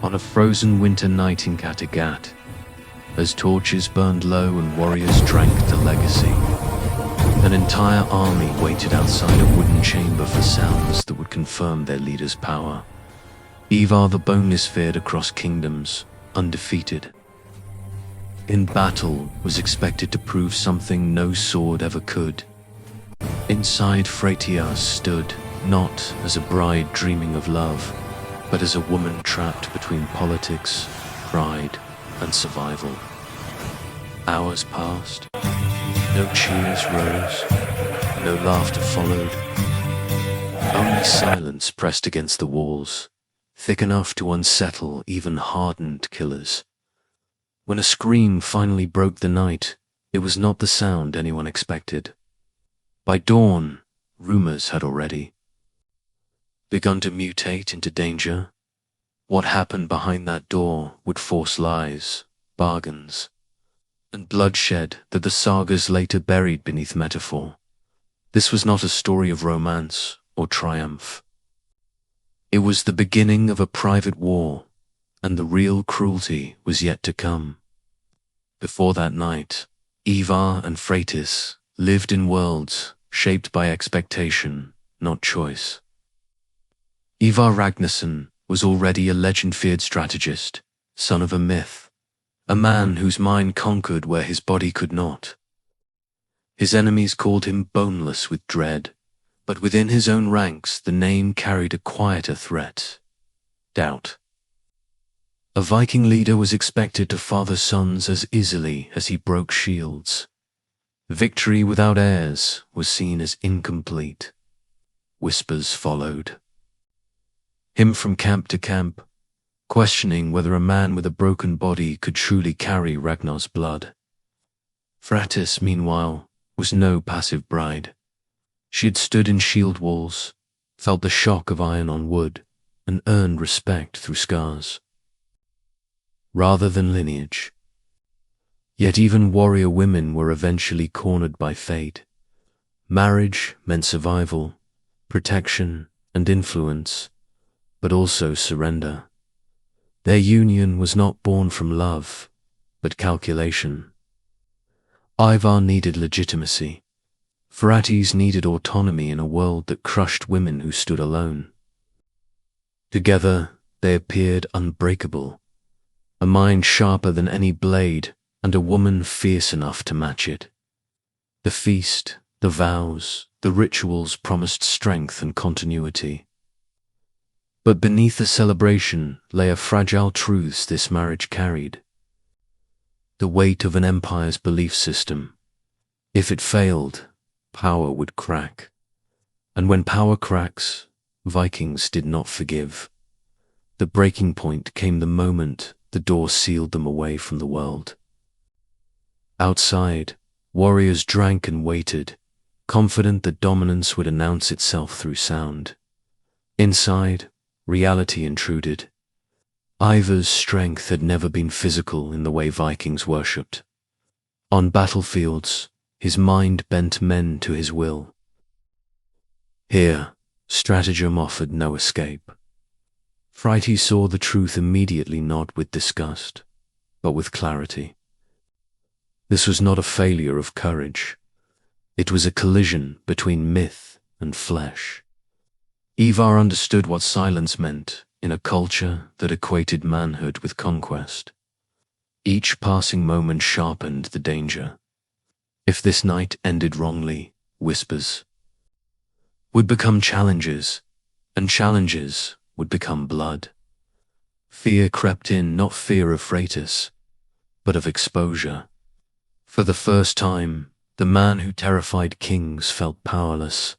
On a frozen winter night in Kattegat, as torches burned low and warriors drank the legacy, an entire army waited outside a wooden chamber for sounds that would confirm their leader's power. Ivar the Boneless feared across kingdoms, undefeated. In battle was expected to prove something no sword ever could. Inside Freydis stood, not as a bride dreaming of love, but as a woman trapped between politics, pride, and survival. Hours passed. No cheers rose. No laughter followed. Only silence pressed against the walls, thick enough to unsettle even hardened killers. When a scream finally broke the night, it was not the sound anyone expected. By dawn, rumors had already begun to mutate into danger. What happened behind that door would force lies, bargains, and bloodshed that the sagas later buried beneath metaphor. This was not a story of romance or triumph. It was the beginning of a private war, and the real cruelty was yet to come. Before that night, Ivar and Freydis lived in worlds shaped by expectation, not choice. Ivar Ragnarsson was already a legend-feared strategist, son of a myth, a man whose mind conquered where his body could not. His enemies called him boneless with dread, but within his own ranks the name carried a quieter threat: doubt. A Viking leader was expected to father sons as easily as he broke shields. Victory without heirs was seen as incomplete. Whispers followed him from camp to camp, questioning whether a man with a broken body could truly carry Ragnar's blood. Freydis, meanwhile, was no passive bride. She had stood in shield walls, felt the shock of iron on wood, and earned respect through scars, rather than lineage. Yet even warrior women were eventually cornered by fate. Marriage meant survival, protection, and influence, but also surrender. Their union was not born from love, but calculation. Ivar needed legitimacy. Freydis needed autonomy in a world that crushed women who stood alone. Together, they appeared unbreakable, a mind sharper than any blade, and a woman fierce enough to match it. The feast, the vows, the rituals promised strength and continuity. But beneath the celebration lay a fragile truth this marriage carried: the weight of an empire's belief system. If it failed, power would crack. And when power cracks, Vikings did not forgive. The breaking point came the moment the door sealed them away from the world. Outside, warriors drank and waited, confident that dominance would announce itself through sound. Inside, reality intruded. Ivar's strength had never been physical in the way Vikings worshipped. On battlefields, his mind bent men to his will. Here, stratagem offered no escape. Freydis saw the truth immediately, not with disgust, but with clarity. This was not a failure of courage. It was a collision between myth and flesh. Ivar understood what silence meant in a culture that equated manhood with conquest. Each passing moment sharpened the danger. If this night ended wrongly, whispers would become challenges, and challenges would become blood. Fear crept in, not fear of Freydis, but of exposure. For the first time, the man who terrified kings felt powerless.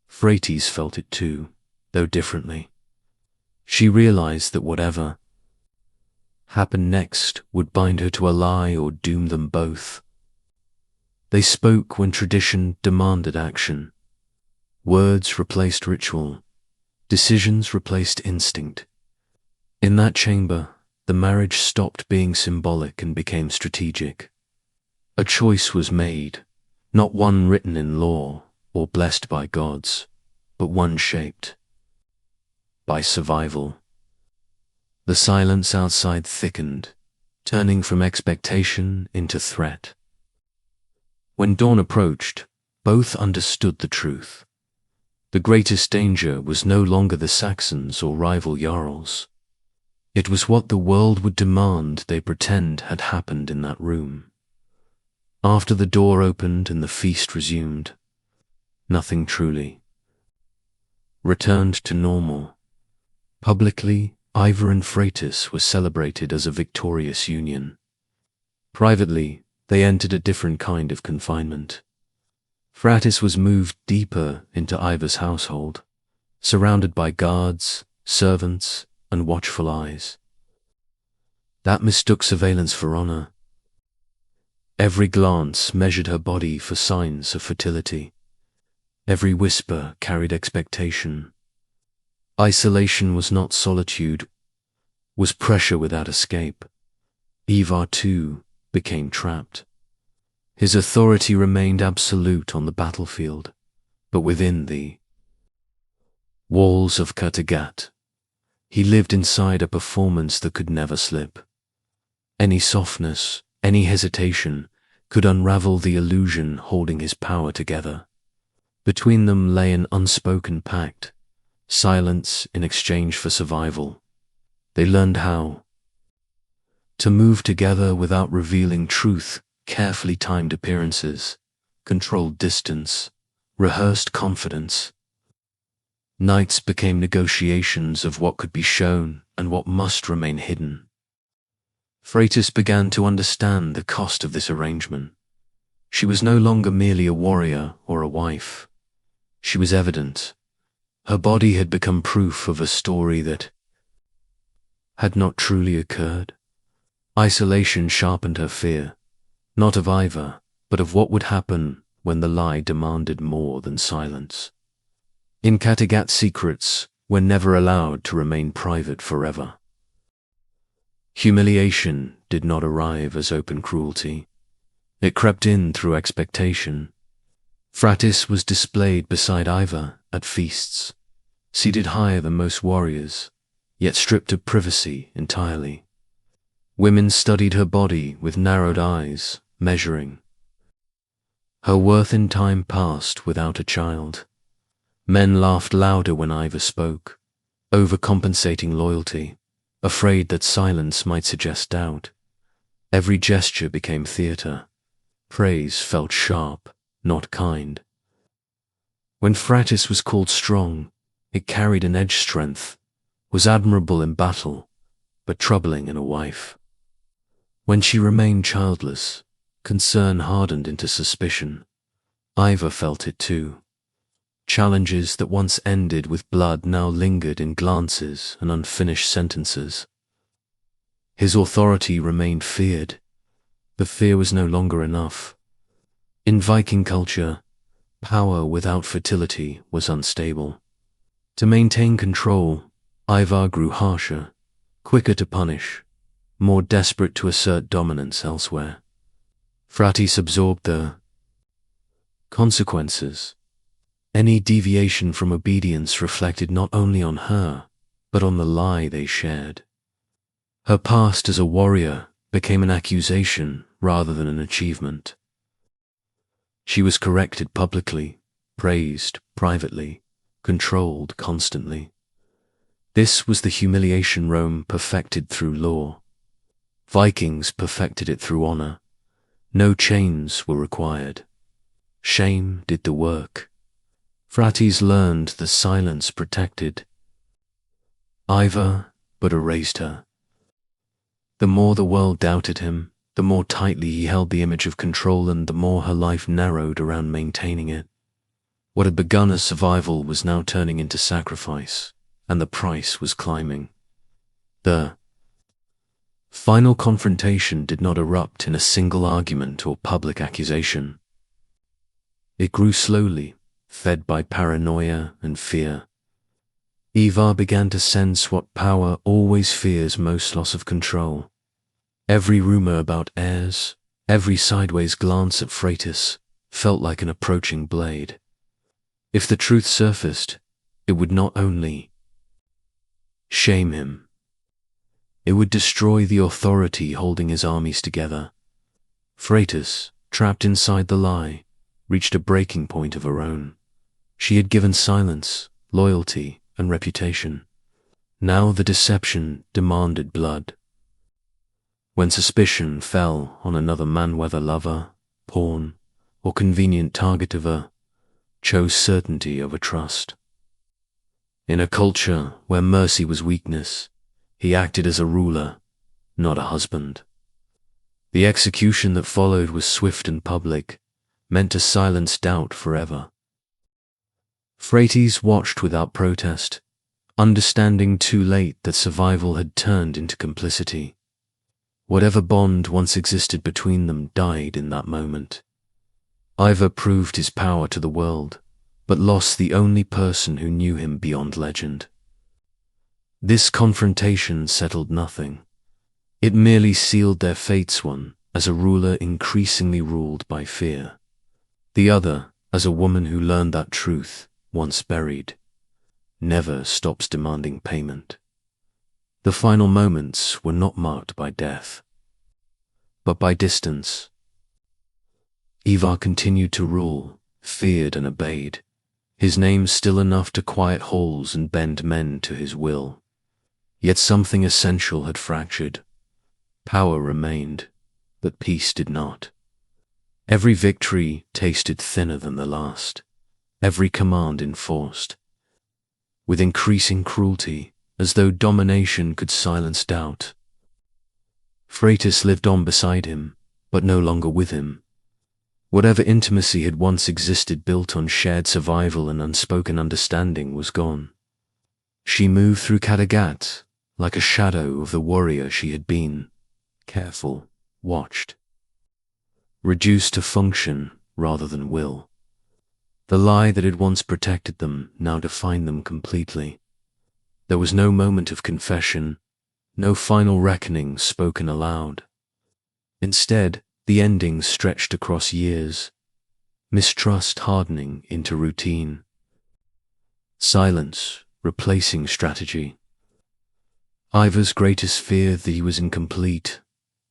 Freydis felt it too, though differently. She realized that whatever happened next would bind her to a lie or doom them both. They spoke when tradition demanded action. Words replaced ritual. Decisions replaced instinct. In that chamber, the marriage stopped being symbolic and became strategic. A choice was made, not one written in law or blessed by gods, but one shaped by survival. The silence outside thickened, turning from expectation into threat. When dawn approached, both understood the truth. The greatest danger was no longer the Saxons or rival Jarls. It was what the world would demand they pretend had happened in that room. After the door opened and the feast resumed, nothing truly returned to normal. Publicly, Ivar and Freydis were celebrated as a victorious union. Privately, they entered a different kind of confinement. Freydis was moved deeper into Ivar's household, surrounded by guards, servants, and watchful eyes. That mistook surveillance for honor. Every glance measured her body for signs of fertility. Every whisper carried expectation. Isolation was not solitude, was pressure without escape. Ivar, too, became trapped. His authority remained absolute on the battlefield, but within the walls of KINDHAT, he lived inside a performance that could never slip. Any softness, any hesitation, could unravel the illusion holding his power together. Between them lay an unspoken pact, silence in exchange for survival. They learned how to move together without revealing truth, carefully timed appearances, controlled distance, rehearsed confidence. Nights became negotiations of what could be shown and what must remain hidden. Freydis began to understand the cost of this arrangement. She was no longer merely a warrior or a wife. She was evident. Her body had become proof of a story that had not truly occurred. Isolation sharpened her fear, not of Ivar, but of what would happen when the lie demanded more than silence. In KINDHAT, secrets were never allowed to remain private forever. Humiliation did not arrive as open cruelty. It crept in through expectation. Freydis was displayed beside Ivar at feasts, seated higher than most warriors, yet stripped of privacy entirely. Women studied her body with narrowed eyes, measuring her worth in time past without a child. Men laughed louder when Ivar spoke, overcompensating loyalty, afraid that silence might suggest doubt. Every gesture became theater. Praise felt sharp, not kind. When Freydis was called strong, it carried an edge strength, was admirable in battle, but troubling in a wife. When she remained childless, concern hardened into suspicion. Ivar felt it too. Challenges that once ended with blood now lingered in glances and unfinished sentences. His authority remained feared. The fear was no longer enough. In Viking culture, power without fertility was unstable. To maintain control, Ivar grew harsher, quicker to punish, more desperate to assert dominance elsewhere. Freydis absorbed the consequences. Any deviation from obedience reflected not only on her, but on the lie they shared. Her past as a warrior became an accusation rather than an achievement. She was corrected publicly, praised privately, controlled constantly. This was the humiliation Rome perfected through law. Vikings perfected it through honor. No chains were required. Shame did the work. Freydis learned that silence protected Ivar, but erased her. The more the world doubted him, the more tightly he held the image of control, and the more her life narrowed around maintaining it. What had begun as survival was now turning into sacrifice, and the price was climbing. The final confrontation did not erupt in a single argument or public accusation. It grew slowly, fed by paranoia and fear. Ivar began to sense what power always fears most: loss of control. Every rumor about heirs, every sideways glance at Freydis felt like an approaching blade. If the truth surfaced, it would not only shame him, It would destroy the authority holding his armies together. Freydis, trapped inside the lie, reached a breaking point of her own. She had given silence, loyalty, and reputation. Now the deception demanded blood. When suspicion fell on another man, whether lover, pawn, or convenient target of her, chose certainty over trust. In a culture where mercy was weakness, he acted as a ruler, not a husband. The execution that followed was swift and public, meant to silence doubt forever. Freydis watched without protest, understanding too late that survival had turned into complicity. Whatever bond once existed between them died in that moment. Ivar proved his power to the world, but lost the only person who knew him beyond legend. This confrontation settled nothing. It merely sealed their fates, one as a ruler increasingly ruled by fear, the other as a woman who learned that truth, once buried, never stops demanding payment. The final moments were not marked by death, but by distance. Ivar continued to rule, feared and obeyed, his name still enough to quiet halls and bend men to his will. Yet something essential had fractured. Power remained, but peace did not. Every victory tasted thinner than the last, every command enforced, with increasing cruelty, as though domination could silence doubt. Freydis lived on beside him, but no longer with him. Whatever intimacy had once existed built on shared survival and unspoken understanding was gone. She moved through Kattegat like a shadow of the warrior she had been, careful, watched. Reduced to function rather than will. The lie that had once protected them now defined them completely. There was no moment of confession, no final reckoning spoken aloud. Instead, the ending stretched across years, mistrust hardening into routine. Silence replacing strategy. Ivar's greatest fear that he was incomplete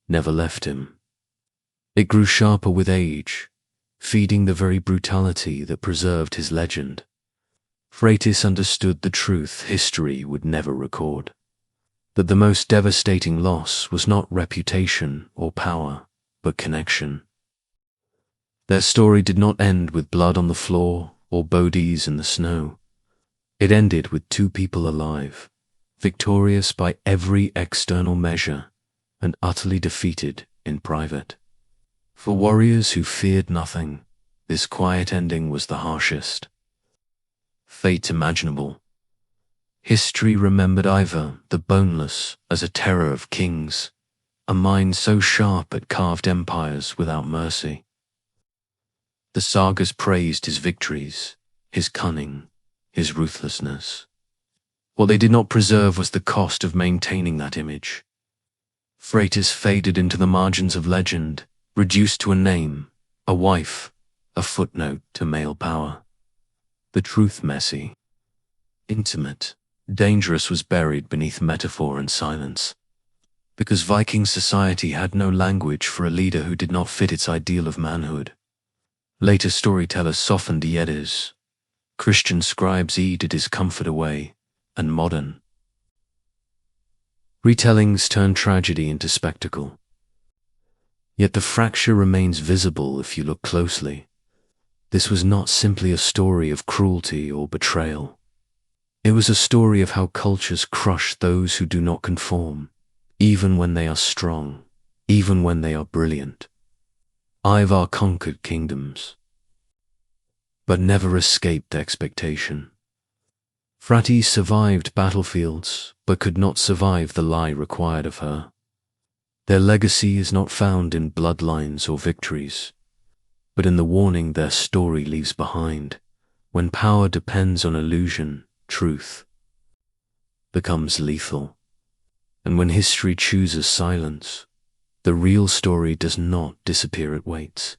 never left him. It grew sharper with age, feeding the very brutality that preserved his legend. Freydis understood the truth history would never record, that the most devastating loss was not reputation or power, but connection. Their story did not end with blood on the floor or bodies in the snow. It ended with two people alive, victorious by every external measure and utterly defeated in private. For warriors who feared nothing, this quiet ending was the harshest fate imaginable. History remembered Ivar the Boneless as a terror of kings, a mind so sharp it carved empires without mercy. The sagas praised his victories, his cunning, his ruthlessness. What they did not preserve was the cost of maintaining that image. Freydis faded into the margins of legend, reduced to a name, a wife, a footnote to male power. The truth, messy, intimate, dangerous, was buried beneath metaphor and silence. Because Viking society had no language for a leader who did not fit its ideal of manhood. Later storytellers softened the Eddas. Christian scribes edged his comfort away, and modern retellings turned tragedy into spectacle. Yet the fracture remains visible if you look closely. This was not simply a story of cruelty or betrayal. It was a story of how cultures crush those who do not conform, even when they are strong, even when they are brilliant. Ivar conquered kingdoms, but never escaped expectation. Freydis survived battlefields, but could not survive the lie required of her. Their legacy is not found in bloodlines or victories, but in the warning their story leaves behind. When power depends on illusion, truth becomes lethal. And when history chooses silence, the real story does not disappear, it waits.